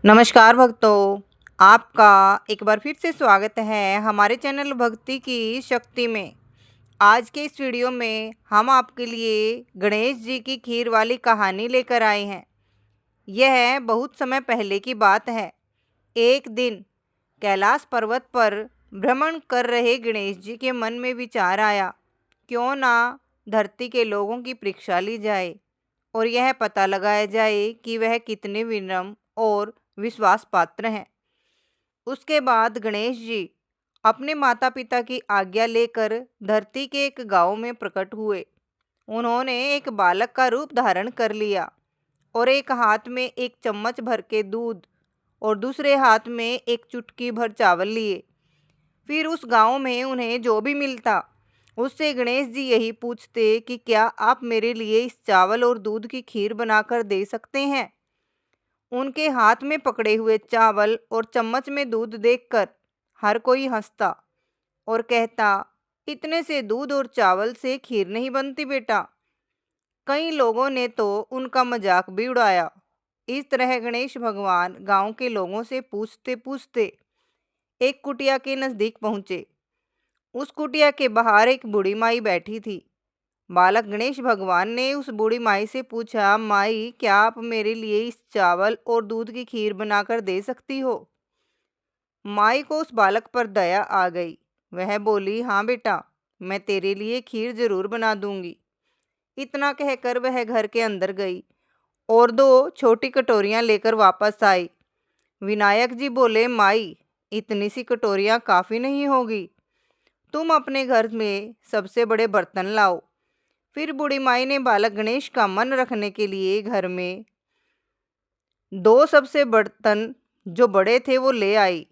नमस्कार भक्तों, आपका एक बार फिर से स्वागत है हमारे चैनल भक्ति की शक्ति में। आज के इस वीडियो में हम आपके लिए गणेश जी की खीर वाली कहानी लेकर आए हैं। यह बहुत समय पहले की बात है। एक दिन कैलाश पर्वत पर भ्रमण कर रहे गणेश जी के मन में विचार आया, क्यों ना धरती के लोगों की परीक्षा ली जाए और यह पता लगाया जाए कि वह कितने विनम्र और विश्वास पात्र हैं। उसके बाद गणेश जी अपने माता पिता की आज्ञा लेकर धरती के एक गांव में प्रकट हुए। उन्होंने एक बालक का रूप धारण कर लिया और एक हाथ में एक चम्मच भर के दूध और दूसरे हाथ में एक चुटकी भर चावल लिए। फिर उस गांव में उन्हें जो भी मिलता उससे गणेश जी यही पूछते कि क्या आप मेरे लिए इस चावल और दूध की खीर बनाकर दे सकते हैं। उनके हाथ में पकड़े हुए चावल और चम्मच में दूध देखकर हर कोई हंसता और कहता, इतने से दूध और चावल से खीर नहीं बनती बेटा। कई लोगों ने तो उनका मजाक भी उड़ाया। इस तरह गणेश भगवान गांव के लोगों से पूछते पूछते एक कुटिया के नजदीक पहुंचे। उस कुटिया के बाहर एक बूढ़ी माई बैठी थी। बालक गणेश भगवान ने उस बूढ़ी माई से पूछा, माई क्या आप मेरे लिए इस चावल और दूध की खीर बनाकर दे सकती हो। माई को उस बालक पर दया आ गई। वह बोली, हाँ बेटा, मैं तेरे लिए खीर जरूर बना दूंगी। इतना कहकर वह घर के अंदर गई और दो छोटी कटोरियां लेकर वापस आई। विनायक जी बोले, माई इतनी सी कटोरियां काफ़ी नहीं होगी, तुम अपने घर में सबसे बड़े बर्तन लाओ। फिर बूढ़ी माई ने बालक गणेश का मन रखने के लिए घर में दो सबसे बर्तन जो बड़े थे वो ले आई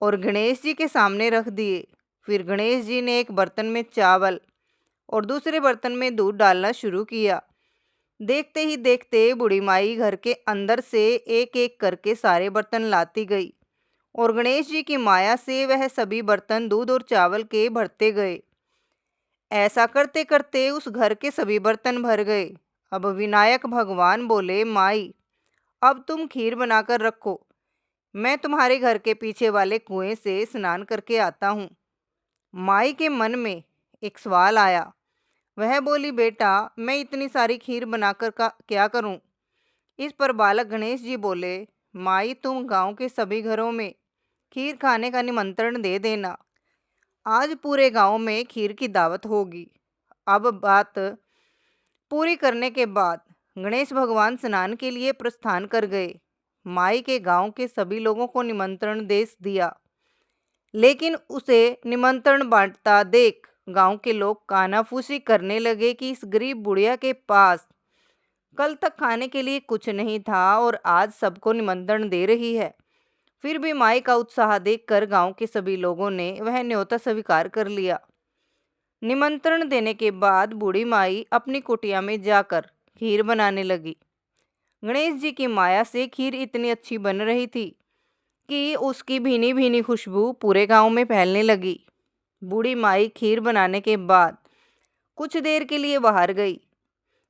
और गणेश जी के सामने रख दिए। फिर गणेश जी ने एक बर्तन में चावल और दूसरे बर्तन में दूध डालना शुरू किया। देखते ही देखते बूढ़ी माई घर के अंदर से एक एक करके सारे बर्तन लाती गई और गणेश जी की माया से वह सभी बर्तन दूध और चावल के भरते गए। ऐसा करते करते उस घर के सभी बर्तन भर गए। अब विनायक भगवान बोले, माई अब तुम खीर बनाकर रखो, मैं तुम्हारे घर के पीछे वाले कुएं से स्नान करके आता हूँ। माई के मन में एक सवाल आया। वह बोली, बेटा मैं इतनी सारी खीर बनाकर का क्या करूँ। इस पर बालक गणेश जी बोले, माई तुम गांव के सभी घरों में खीर खाने का निमंत्रण दे देना। आज पूरे गांव में खीर की दावत होगी। अब बात पूरी करने के बाद गणेश भगवान स्नान के लिए प्रस्थान कर गए। माई के गांव के सभी लोगों को निमंत्रण दे दिया, लेकिन उसे निमंत्रण बांटता देख गांव के लोग कानाफूसी करने लगे कि इस गरीब बुढ़िया के पास कल तक खाने के लिए कुछ नहीं था और आज सबको निमंत्रण दे रही है। फिर भी माई का उत्साह देखकर गांव के सभी लोगों ने वह न्योता स्वीकार कर लिया। निमंत्रण देने के बाद बूढ़ी माई अपनी कुटिया में जाकर खीर बनाने लगी। गणेश जी की माया से खीर इतनी अच्छी बन रही थी कि उसकी भीनी भीनी खुशबू पूरे गांव में फैलने लगी। बूढ़ी माई खीर बनाने के बाद कुछ देर के लिए बाहर गई।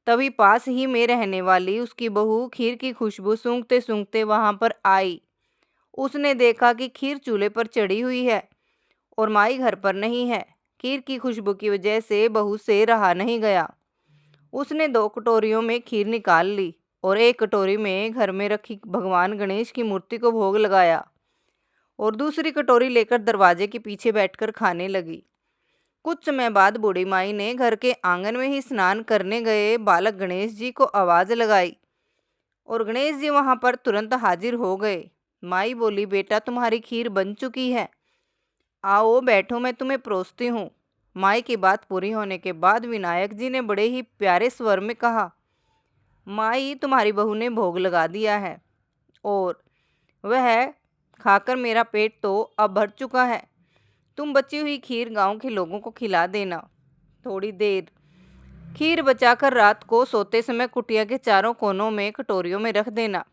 तभी पास ही में रहने वाली उसकी बहू खीर की खुशबू सूंघते सूंघते वहां पर आई। उसने देखा कि खीर चूल्हे पर चढ़ी हुई है और माई घर पर नहीं है। खीर की खुशबू की वजह से बहू से रहा नहीं गया। उसने दो कटोरियों में खीर निकाल ली और एक कटोरी में घर में रखी भगवान गणेश की मूर्ति को भोग लगाया और दूसरी कटोरी लेकर दरवाजे के पीछे बैठकर खाने लगी। कुछ समय बाद बूढ़ी माई ने घर के आंगन में ही स्नान करने गए बालक गणेश जी को आवाज लगाई और गणेश जी वहां पर तुरंत हाजिर हो गए। माई बोली, बेटा तुम्हारी खीर बन चुकी है, आओ बैठो, मैं तुम्हें परोसती हूँ। माई की बात पूरी होने के बाद विनायक जी ने बड़े ही प्यारे स्वर में कहा, माई तुम्हारी बहू ने भोग लगा दिया है और वह खाकर मेरा पेट तो अब भर चुका है। तुम बची हुई खीर गांव के लोगों को खिला देना। थोड़ी देर खीर बचाकर रात को सोते समय कुटिया के चारों कोनों में कटोरियों में रख देना।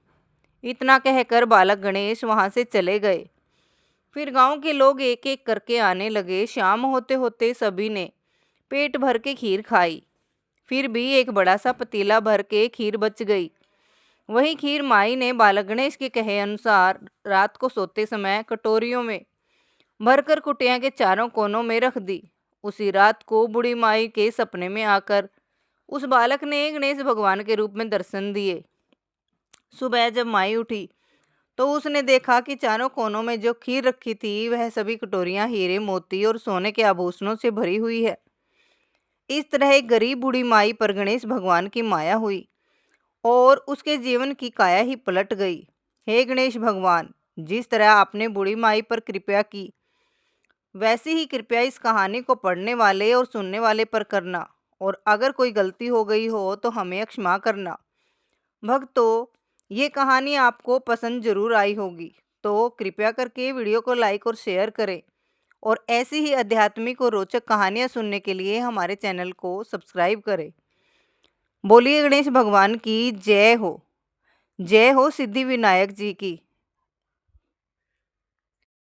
इतना कहकर बालक गणेश वहां से चले गए। फिर गांव के लोग एक एक करके आने लगे। शाम होते होते सभी ने पेट भर के खीर खाई। फिर भी एक बड़ा सा पतीला भर के खीर बच गई। वहीं खीर माई ने बालक गणेश के कहे अनुसार रात को सोते समय कटोरियों में भरकर कुटिया के चारों कोनों में रख दी। उसी रात को बूढ़ी माई के सपने में आकर उस बालक ने गणेश भगवान के रूप में दर्शन दिए। सुबह जब माई उठी तो उसने देखा कि चारों कोनों में जो खीर रखी थी वह सभी कटोरियां हीरे मोती और सोने के आभूषणों से भरी हुई है। इस तरह एक गरीब बूढ़ी माई पर गणेश भगवान की माया हुई और उसके जीवन की काया ही पलट गई। हे गणेश भगवान, जिस तरह आपने बूढ़ी माई पर कृपा की वैसी ही कृपया इस कहानी को पढ़ने वाले और सुनने वाले पर करना, और अगर कोई गलती हो गई हो तो हमें क्षमा करना। भक्तों, ये कहानी आपको पसंद जरूर आई होगी, तो कृपया करके वीडियो को लाइक और शेयर करें और ऐसी ही आध्यात्मिक और रोचक कहानियाँ सुनने के लिए हमारे चैनल को सब्सक्राइब करें। बोलिए गणेश भगवान की जय हो। जय हो सिद्धि विनायक जी की।